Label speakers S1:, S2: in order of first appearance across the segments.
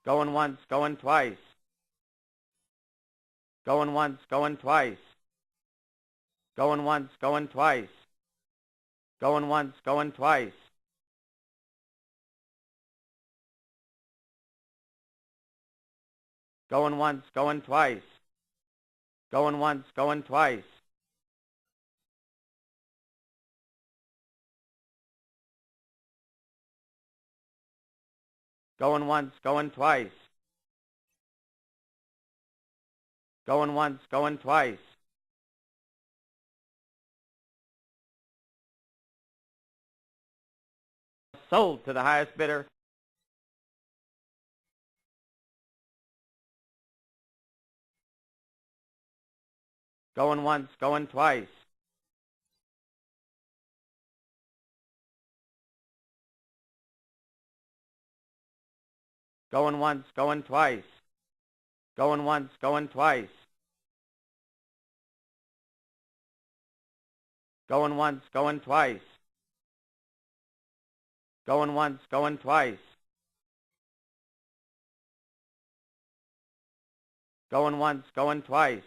S1: Going once, going twice. Going once, going twice. Going once, going twice. Going once, going twice. Going once, going twice. Going once, going twice. Going once, going twice. Going once, going twice. Sold to the highest bidder. Going once, going twice. Going once, going twice. Going once, going twice. Going once, going twice. Going once, going twice. Going once, going twice.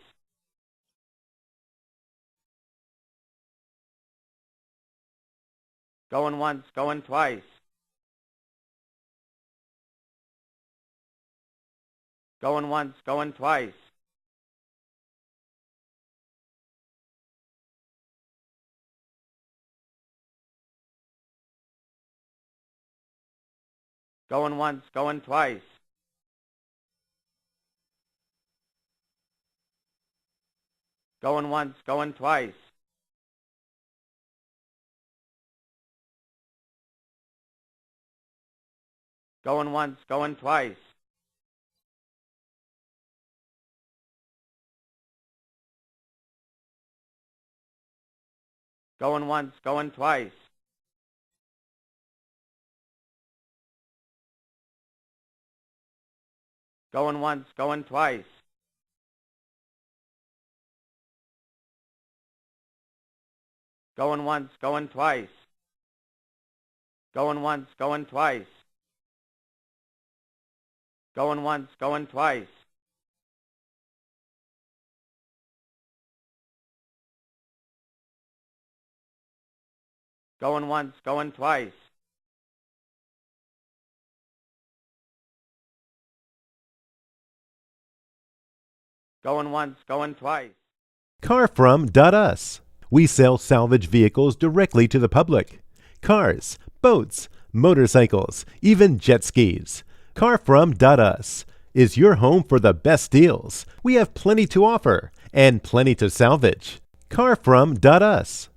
S1: Going once, going twice. Going once, going twice. Going once, going twice. Going once, going twice. Going once, going twice. Going once, going twice. Going once, going twice. Going once, going twice. Going once, going twice. Going once, going twice. Going once, going twice. Going once, going twice.
S2: CarFrom.us. We sell salvage vehicles directly to the public. Cars, boats, motorcycles, even jet skis. CarFrom.us is your home for the best deals. We have plenty to offer and plenty to salvage. CarFrom.us.